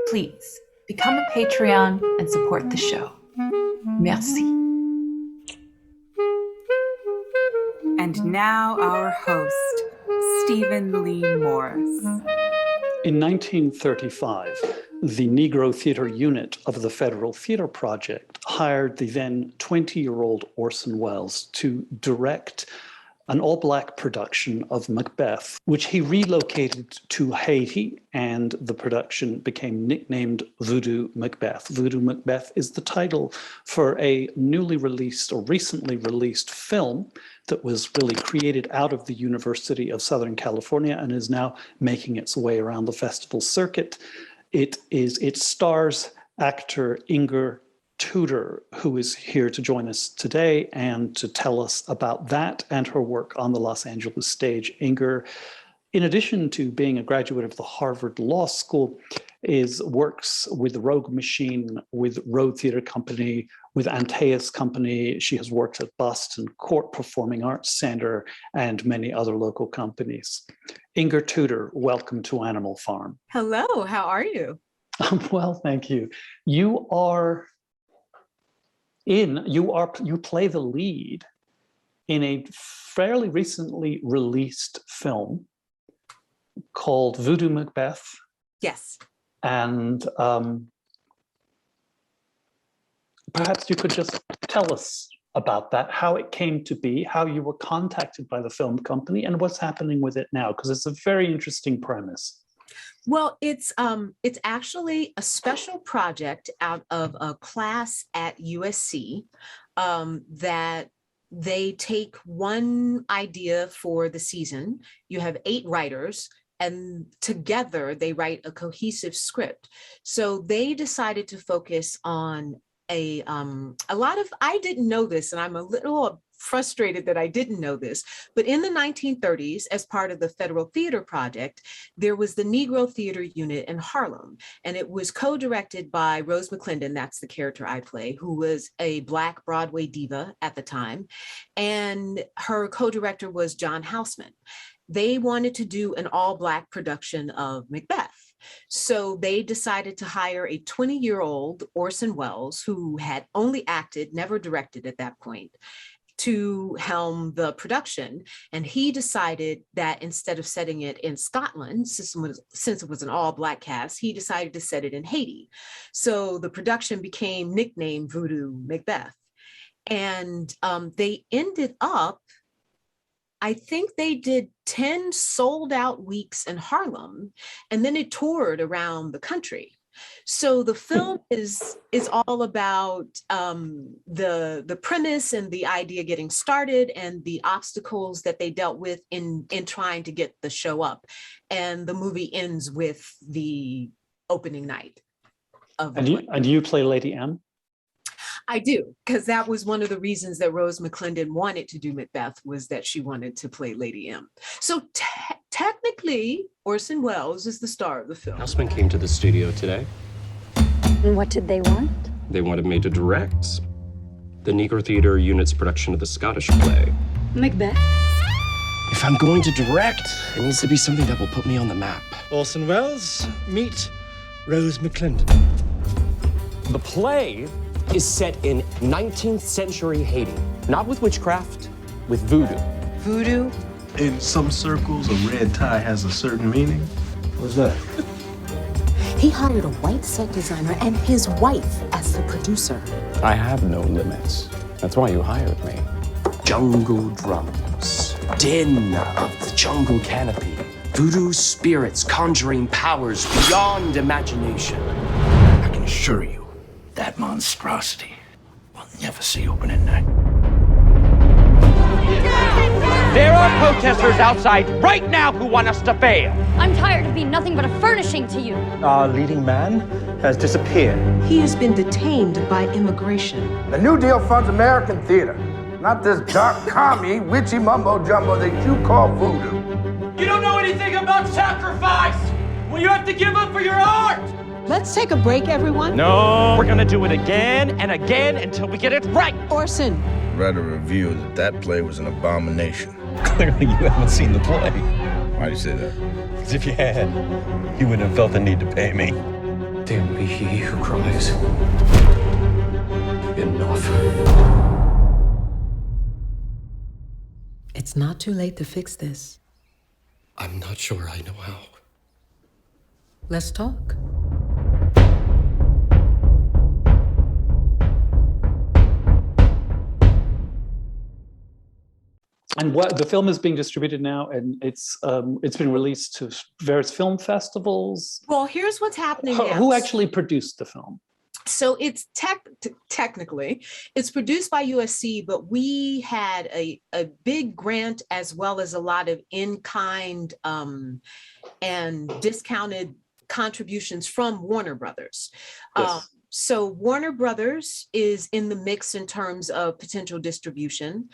Please become a Patreon and support the show. Merci. And now our host, Stephen Lee Morris. In 1935, the Negro Theatre Unit of the Federal Theatre Project hired the then 20-year-old Orson Welles to direct an all-black production of Macbeth, which he relocated to Haiti, and the production became nicknamed Voodoo Macbeth. Voodoo Macbeth is the title for a newly released or recently released film that was really created out of the University of Southern California and is now making its way around the festival circuit. It stars actor Inger Tudor, who is here to join us today and to tell us about that and her work on the Los Angeles stage. Inger, in addition to being a graduate of the Harvard Law School, works with Rogue Machine, with Road Theatre Company, with Antaeus Company. She has worked at Boston Court Performing Arts Center and many other local companies. Inger Tudor, welcome to Animal Farm. Hello, how are you? Well, thank you. You play the lead in a fairly recently released film called Voodoo Macbeth. Yes. And perhaps you could just tell us about that, how it came to be, how you were contacted by the film company, and what's happening with it now, because it's a very interesting premise. Well, it's actually a special project out of a class at USC that they take one idea for the season. You have 8 writers, and together they write a cohesive script. So they decided to focus on a lot of, I didn't know this, and I'm a little frustrated that I didn't know this, but in the 1930s, as part of the Federal Theatre Project, there was the Negro Theatre Unit in Harlem, and it was co-directed by Rose McClendon, that's the character I play, who was a Black Broadway diva at the time, and her co-director was John Houseman. They wanted to do an all-Black production of Macbeth. So they decided to hire a 20-year-old Orson Welles, who had only acted, never directed at that point, to helm the production. And he decided that instead of setting it in Scotland, since it was an all-Black cast, he decided to set it in Haiti. So the production became nicknamed Voodoo Macbeth. And they ended up, I think they did 10 sold-out weeks in Harlem, and then it toured around the country. So the film is all about the premise and the idea getting started and the obstacles that they dealt with in trying to get the show up. And the movie ends with the opening night of the play. And you play Lady M? I do, because that was one of the reasons that Rose McClendon wanted to do Macbeth, was that she wanted to play Lady M. So technically, Orson Welles is the star of the film. Houseman came to the studio today. And what did they want? They wanted me to direct the Negro Theatre Unit's production of the Scottish play. Macbeth? If I'm going to direct, it needs to be something that will put me on the map. Orson Welles, meet Rose McClendon. The play is set in 19th century Haiti, not with witchcraft, with voodoo. Voodoo? In some circles, a red tie has a certain meaning. What's that? He hired a white set designer and his wife as the producer. I have no limits. That's why you hired me. Jungle drums, din of the jungle canopy, voodoo spirits conjuring powers beyond imagination. I can assure you, that monstrosity will never see opening night. There are protesters outside right now who want us to fail. I'm tired of being nothing but a furnishing to you. Our leading man has disappeared. He has been detained by immigration. The New Deal funds American theater, not this dark commie, witchy mumbo-jumbo that you call voodoo. You don't know anything about sacrifice when you have to give up for your art. Let's take a break, everyone. No, we're gonna do it again and again until we get it right. Orson. Read a review that play was an abomination. Clearly you haven't seen the play. Why do you say that? Because if you had, you wouldn't have felt the need to pay me. Damn be he who cries. Enough. It's not too late to fix this. I'm not sure I know how. Let's talk. And what the film is being distributed now, and it's been released to various film festivals. Well, here's what's happening Who now. actually produced the film? So it's technically, it's produced by USC, but we had a big grant as well as a lot of in-kind and discounted contributions from Warner Brothers. Yes. So Warner Brothers is in the mix in terms of potential distribution.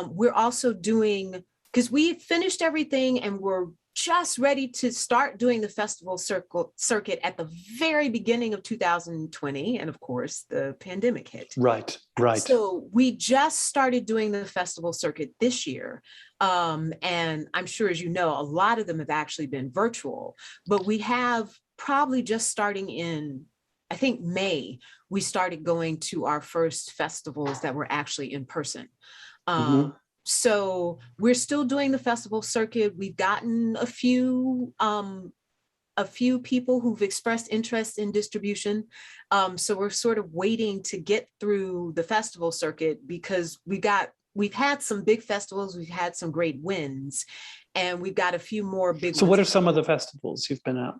We're also doing, because we finished everything and we're just ready to start doing the festival circuit at the very beginning of 2020. And of course, the pandemic hit. Right. So we just started doing the festival circuit this year. And I'm sure, as you know, a lot of them have actually been virtual, but we have probably just starting in, I think, May, we started going to our first festivals that were actually in person. So we're still doing the festival circuit. We've gotten a few people who've expressed interest in distribution. So we're sort of waiting to get through the festival circuit because we've had some big festivals, we've had some great wins, and we've got a few more big ones. So what are some of the festivals you've been at?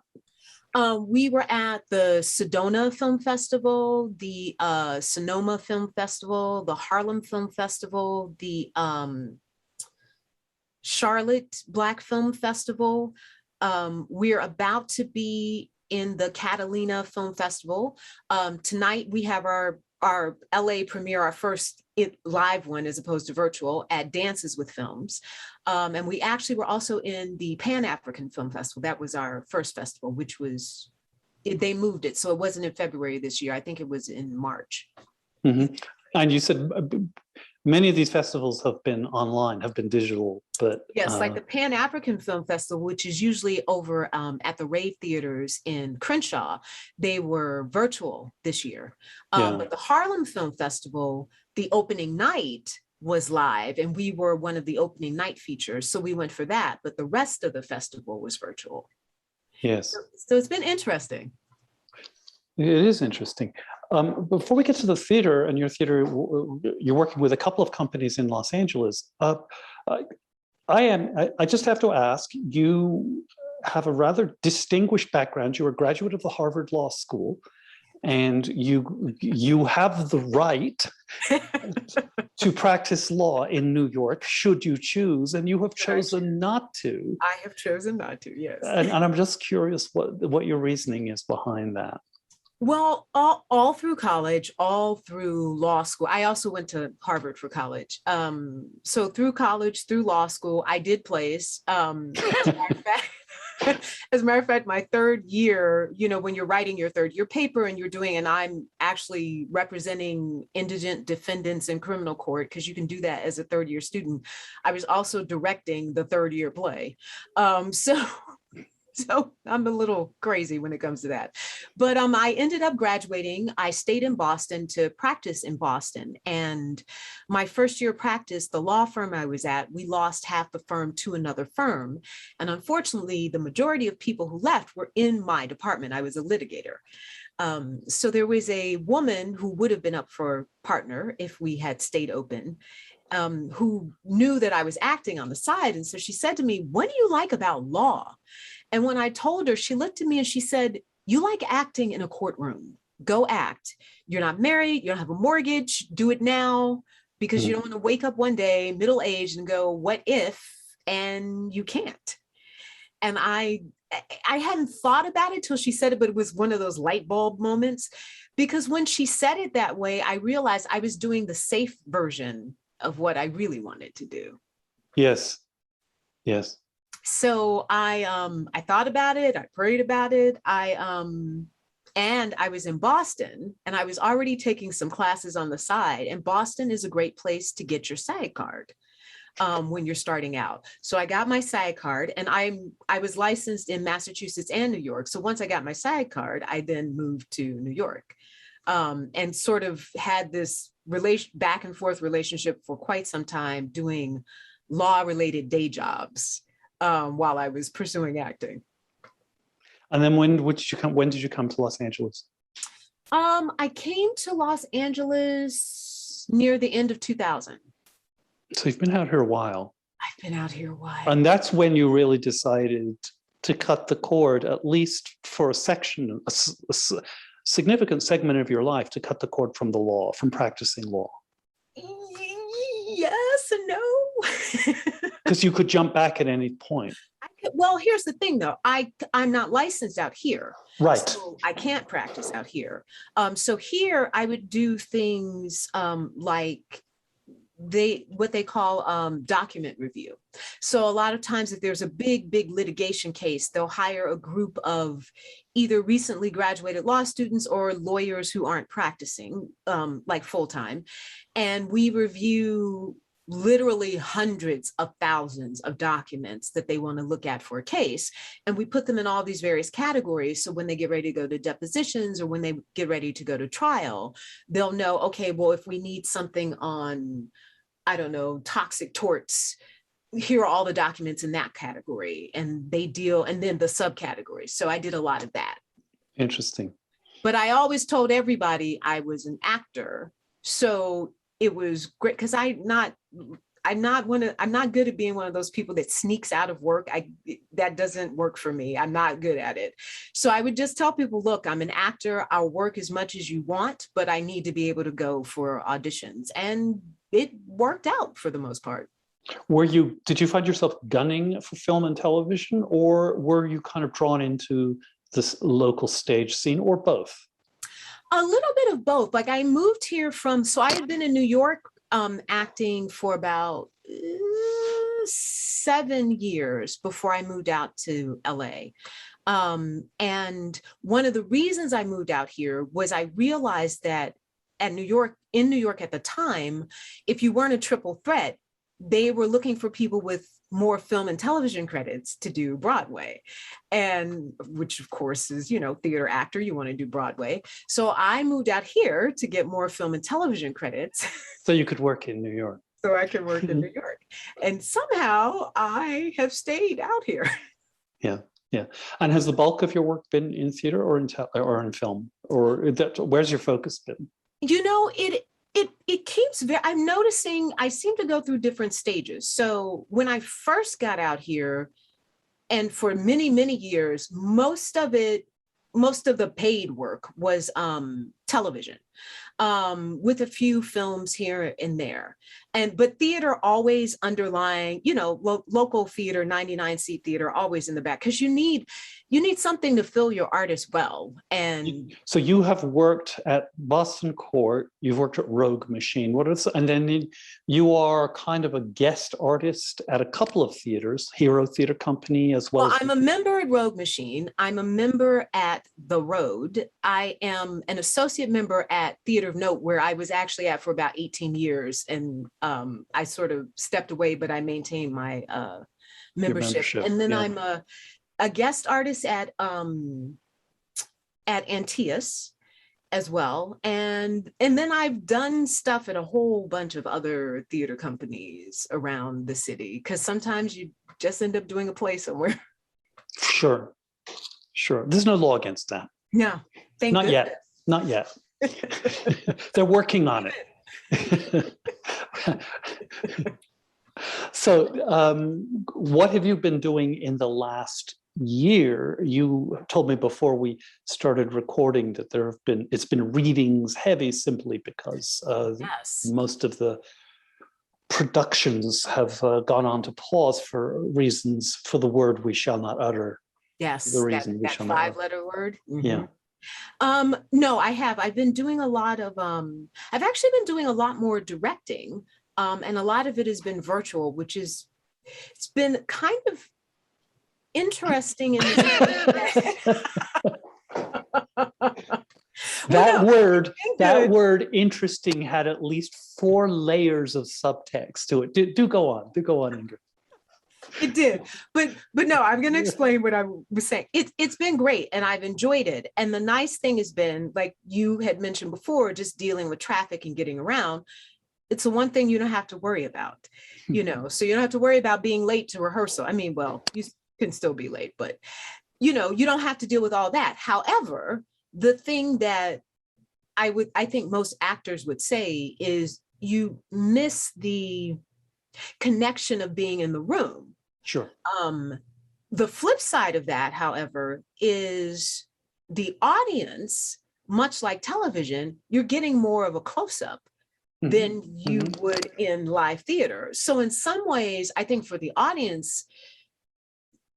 We were at the Sedona Film Festival, the Sonoma Film Festival, the Harlem Film Festival, the Charlotte Black Film Festival. We're about to be in the Catalina Film Festival. Tonight we have our LA premiere, our first live one as opposed to virtual, at Dances with Films. And we actually were also in the Pan-African Film Festival. That was our first festival, which was, they moved it. So it wasn't in February this year. I think it was in March. Mm-hmm. And you said many of these festivals have been online, have been digital, but yes, like the Pan-African Film Festival, which is usually over at the Rave Theaters in Crenshaw, they were virtual this year. But the Harlem Film Festival, the opening night was live, and we were one of the opening night features, so we went for that. But the rest of the festival was virtual. Yes. So it's been interesting. It is interesting. Before we get to the theater, and your theater, you're working with a couple of companies in Los Angeles. I just have to ask, you have a rather distinguished background. You're a graduate of the Harvard Law School, and you have the right to practice law in New York, should you choose, and you have chosen not to. I have chosen not to, yes. And I'm just curious what your reasoning is behind that. Well, all through college, all through law school. I also went to Harvard for college. So through college, through law school, I did plays. As a matter of fact, my third year, when you're writing your third year paper and I'm actually representing indigent defendants in criminal court, because you can do that as a third year student. I was also directing the third year play. So I'm a little crazy when it comes to that. But I ended up graduating. I stayed in Boston to practice in Boston. And my first year of practice, the law firm I was at, we lost half the firm to another firm. And unfortunately, the majority of people who left were in my department. I was a litigator. So there was a woman who would have been up for partner if we had stayed open, who knew that I was acting on the side. And so she said to me, "What do you like about law?" And when I told her, she looked at me and she said, "You like acting in a courtroom. Go act. You're not married. You don't have a mortgage. Do it now, because you don't want to wake up one day, middle-aged, and go, what if, and you can't." And I hadn't thought about it till she said it, but it was one of those light bulb moments, because when she said it that way, I realized I was doing the safe version of what I really wanted to do. Yes. Yes. So I thought about it. I prayed about it. And I was in Boston, and I was already taking some classes on the side. And Boston is a great place to get your SAG card. when you're starting out. So I got my SAG card, and I was licensed in Massachusetts and New York. So once I got my SAG card, I then moved to New York, and sort of had this back and forth relationship for quite some time, doing law-related day jobs while I was pursuing acting. And then when did you come to Los Angeles? I came to Los Angeles near the end of 2000. So you've been out here a while. I've been out here a while. And that's when you really decided to cut the cord, at least for a significant segment of your life, to cut the cord from the law, from practicing law. Yes and no. Because you could jump back at any point. Well, here's the thing, though. I'm not licensed out here. Right. So I can't practice out here. So here I would do things like what they call document review. So a lot of times if there's a big litigation case, they'll hire a group of either recently graduated law students or lawyers who aren't practicing like full-time. And we review literally hundreds of thousands of documents that they want to look at for a case. And we put them in all these various categories. So when they get ready to go to depositions or when they get ready to go to trial, they'll know, okay, well, if we need something on, I don't know, toxic torts, here are all the documents in that category. And they deal, and then the subcategories. So I did a lot of that. Interesting. But I always told everybody I was an actor. So it was great because I'm not good at being one of those people that sneaks out of work. That doesn't work for me. I'm not good at it. So I would just tell people, look, I'm an actor. I'll work as much as you want, but I need to be able to go for auditions. And it worked out for the most part. Did you find yourself gunning for film and television, or were you kind of drawn into this local stage scene, or both? A little bit of both. Like I moved here so I had been in New York acting for about 7 years before I moved out to LA. And one of the reasons I moved out here was I realized that in New York at the time, if you weren't a triple threat, they were looking for people with more film and television credits to do Broadway, and which of course is, theater actor, you want to do Broadway. So I moved out here to get more film and television credits. So you could work in New York. So I could work in New York. And somehow I have stayed out here. Yeah. Yeah. And has the bulk of your work been in theater or in film? Or where's your focus been? It keeps I'm noticing I seem to go through different stages. So when I first got out here, and for many, many years, most of the paid work was television, with a few films here and there. But theater always underlying, local theater, 99-seat theater, always in the back, because you need something to fill your art as well. And so you have worked at Boston Court, you've worked at Rogue Machine. And then you are kind of a guest artist at a couple of theaters, Hero Theater Company as well. Well, I'm a member at Rogue Machine. I'm a member at The Road. I am an associate member at Theater of Note, where I was actually at for about 18 years. And I sort of stepped away, but I maintained my membership. And then I'm a guest artist at Antaeus as well. And then I've done stuff at a whole bunch of other theater companies around the city, because sometimes you just end up doing a play somewhere. Sure. There's no law against that. No, thank goodness. Not yet. They're working on it. So what have you been doing in the last year? You told me before we started recording that it's been readings heavy, simply because most of the productions have gone on to pause for reasons, for the word we shall not utter. Yes, the reason that 5-letter word. Mm-hmm. Yeah. No, I have. I've been doing a lot of, I've actually been doing a lot more directing, and a lot of it has been virtual, it's been kind of interesting in That word, that good. word interesting had at least 4 layers of subtext to it. Do go on. Do go on, Ingrid. It did, but no, I'm going to explain what I was saying. It's been great, and I've enjoyed it. And the nice thing has been, like you had mentioned before, just dealing with traffic and getting around. It's the one thing you don't have to worry about, you know. So you don't have to worry about being late to rehearsal. I mean, well, you can still be late, but you know, you don't have to deal with all that. However, the thing that I think most actors would say is you miss the connection of being in the room. Sure. The flip side of that, however, is the audience, much like television, you're getting more of a close-up than you would in live theater. So in some ways, I think for the audience,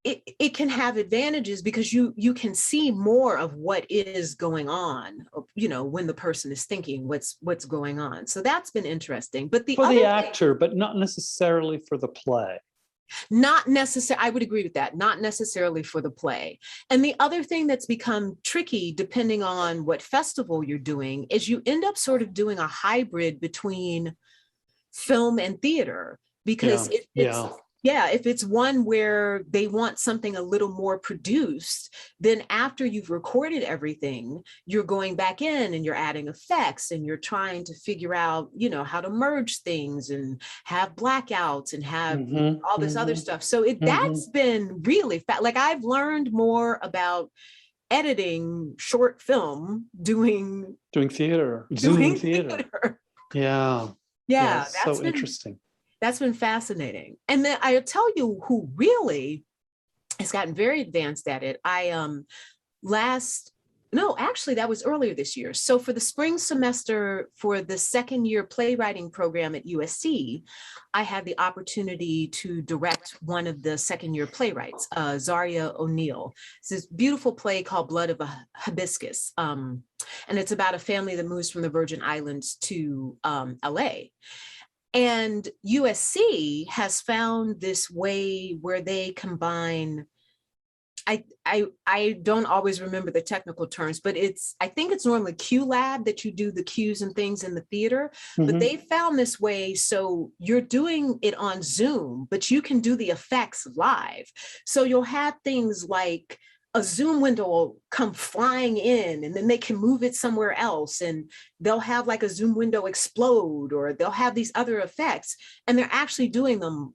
it can have advantages because you can see more of what is going on, you know, when the person is thinking what's going on. So that's been interesting. But for the actor, but not necessarily for the play. Not necessarily, I would agree with that, not necessarily for the play. And the other thing that's become tricky, depending on what festival you're doing, is you end up sort of doing a hybrid between film and theater, because if it's one where they want something a little more produced, then after you've recorded everything, you're going back in and you're adding effects and you're trying to figure out, you know, how to merge things and have blackouts and have all this other stuff. So that's been really like I've learned more about editing short film doing theater, Zoom theater. Yeah. That's so interesting. That's been fascinating. And then I'll tell you who really has gotten very advanced at it. Actually that was earlier this year. So for the spring semester for the second year playwriting program at USC, I had the opportunity to direct one of the second year playwrights, Zaria O'Neill. It's this beautiful play called Blood of a Hibiscus. And it's about a family that moves from the Virgin Islands to LA. And USC has found this way where they combine, I don't always remember the technical terms, but I think it's normally Q Lab that you do the cues and things in the theater, but they found this way. So you're doing it on Zoom, but you can do the effects live. So you'll have things like a Zoom window will come flying in and then they can move it somewhere else and they'll have like a Zoom window explode, or they'll have these other effects and they're actually doing them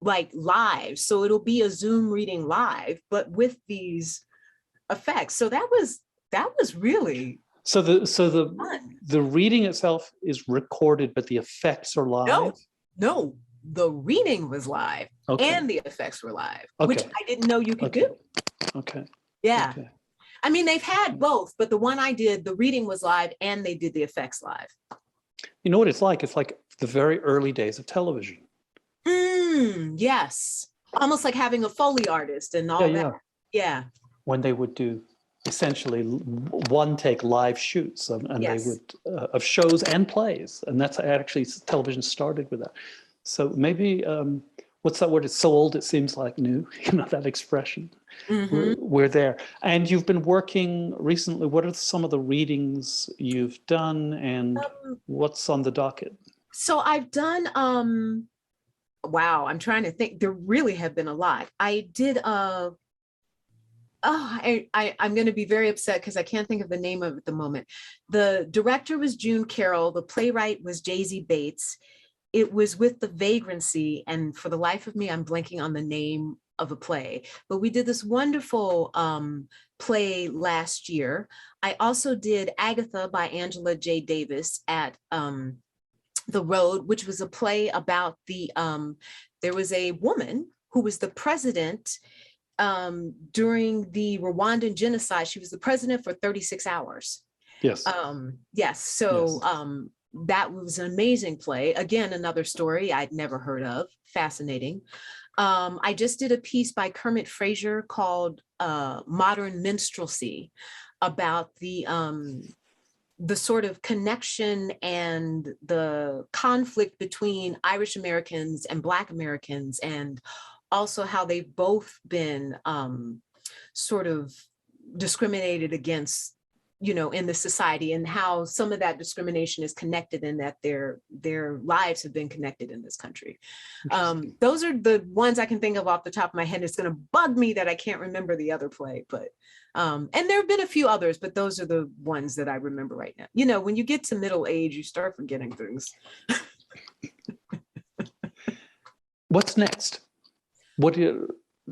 like live. So it'll be a Zoom reading live, but with these effects. So that was really the reading itself is recorded, but the effects are live? No, the reading was live and the effects were live, which I didn't know you could do. Okay. Yeah. Okay. I mean, they've had both, but the one I did, the reading was live and they did the effects live. You know what it's like? It's like the very early days of television. Yes. Almost like having a Foley artist and all that. Yeah. When they would do essentially one take live shoots and they would of shows and plays. And that's actually television started with that. So maybe, what's that word? It's so old, it seems like new, you know, that expression. We're there. And you've been working recently. What are some of the readings you've done and what's on the docket? So I've done, wow, I'm trying to think. There really have been a lot. I did, I'm going to be very upset because I can't think of the name of it at the moment. The director was June Carroll. The playwright was Jay-Z Bates. It was with The Vagrancy, and for the life of me, I'm blanking on the name of a play, but we did this wonderful play last year. I also did Agatha by Angela J. Davis at The Road, which was a play about there was a woman who was the president during the Rwandan genocide. She was the president for 36 hours. Yes. That was an amazing play. Again, another story I'd never heard of. Fascinating. I just did a piece by Kermit Frazier called Modern Minstrelsy, about the sort of connection and the conflict between Irish Americans and Black Americans, and also how they've both been sort of discriminated against in the society, and how some of that discrimination is connected, in that their lives have been connected in this country. Those are the ones I can think of off the top of my head. It's going to bug me that I can't remember the other play, but and there have been a few others, but those are the ones that I remember right now. When you get to middle age, you start forgetting things. What's next? What do you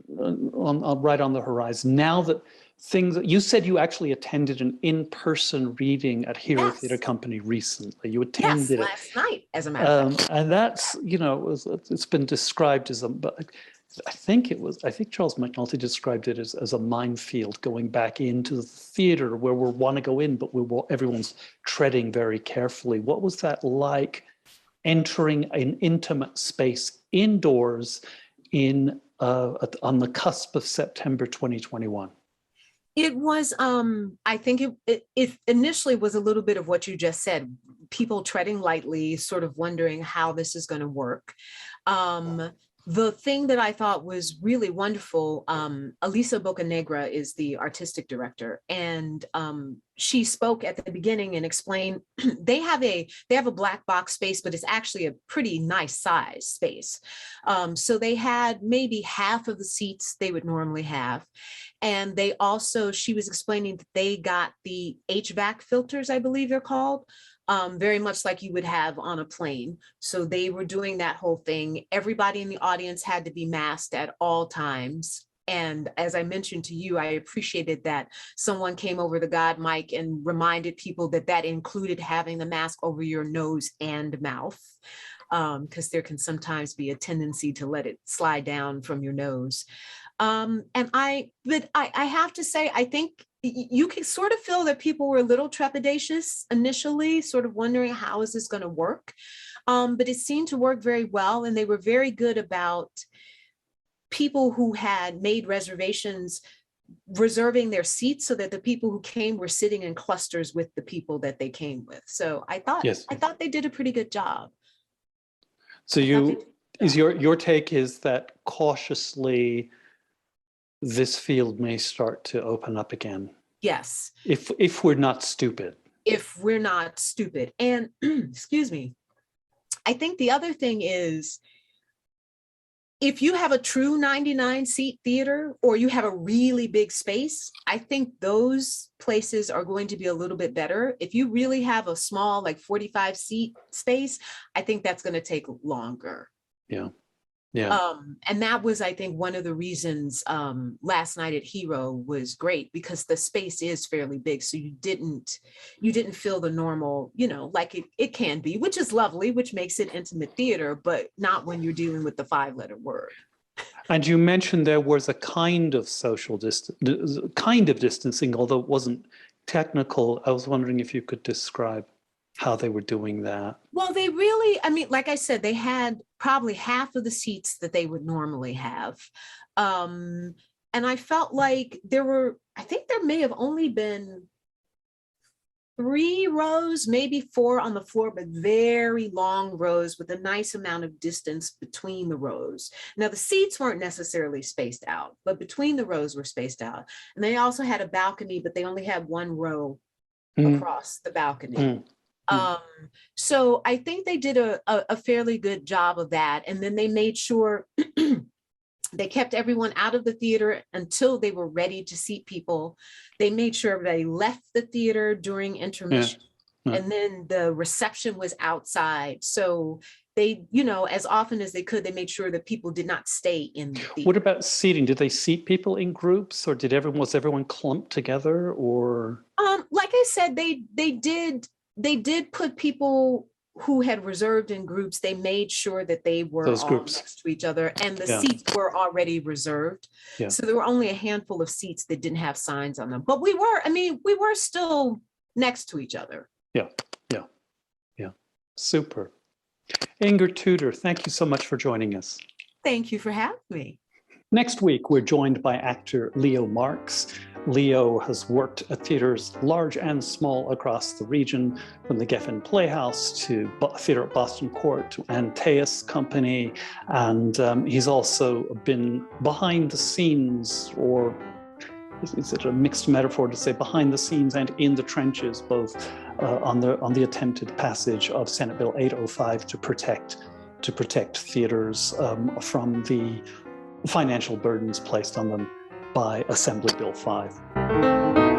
right on the horizon now that things? You said you actually attended an in-person reading at Hero Theatre Company recently. You attended it last night, as a matter of fact. and that's it's been described as I think Charles McNulty described it as a minefield going back into the theatre where we want to go in, but everyone's treading very carefully. What was that like, entering an intimate space indoors on the cusp of September 2021? It was, I think it initially was a little bit of what you just said, people treading lightly, sort of wondering how this is going to work. The thing that I thought was really wonderful, Elisa Bocanegra is the artistic director, and she spoke at the beginning and explained they have a black box space, but it's actually a pretty nice size space. So they had maybe half of the seats they would normally have. And she was explaining that they got the HVAC filters, I believe they're called, very much like you would have on a plane. So they were doing that whole thing. Everybody in the audience had to be masked at all times. And as I mentioned to you, I appreciated that someone came over the God mic and reminded people that included having the mask over your nose and mouth, because there can sometimes be a tendency to let it slide down from your nose. But I have to say, I think you can sort of feel that people were a little trepidatious initially, sort of wondering, how is this going to work? But it seemed to work very well. And they were very good about people who had made reservations reserving their seats so that the people who came were sitting in clusters with the people that they came with. So I thought they did a pretty good job. So your take is that cautiously this field may start to open up again. Yes. If we're not stupid. If we're not stupid. And excuse me, I think the other thing is, if you have a true 99 seat theater, or you have a really big space, I think those places are going to be a little bit better. If you really have a small, like 45 seat space, I think that's going to take longer. Yeah. And that was, I think, one of the reasons last night at Hero was great, because the space is fairly big. So you didn't feel the normal, like it can be, which is lovely, which makes it intimate theater, but not when you're dealing with the 5-letter word. And you mentioned there was a kind of social distancing, although it wasn't technical. I was wondering if you could describe how they were doing that. Well, they really, like I said, they had probably half of the seats that they would normally have. And I felt like I think there may have only been 3 rows, maybe 4 on the floor, but very long rows with a nice amount of distance between the rows. Now, the seats weren't necessarily spaced out, but between the rows were spaced out. And they also had a balcony, but they only had 1 row across the balcony. So I think they did a fairly good job of that. And then they made sure they kept everyone out of the theater until they were ready to seat people. They made sure everybody left the theater during intermission. And then the reception was outside. So they, as often as they could, they made sure that people did not stay in the theater. What about seating? Did they seat people in groups, or was everyone clumped together, or? Like I said, they did put people who had reserved in groups. They made sure that they were all next to each other, and the seats were already reserved. So there were only a handful of seats that didn't have signs on them. But we were still next to each other. Yeah. Super. Inger Tudor, thank you so much for joining us. Thank you for having me. Next week, we're joined by actor Leo Marks. Leo has worked at theaters large and small across the region, from the Geffen Playhouse to Theatre at Boston Court to Antaeus Company. And he's also been behind the scenes, or is it a mixed metaphor to say behind the scenes and in the trenches, both on the attempted passage of Senate Bill 805 to protect theaters from the financial burdens placed on them by Assembly Bill 5.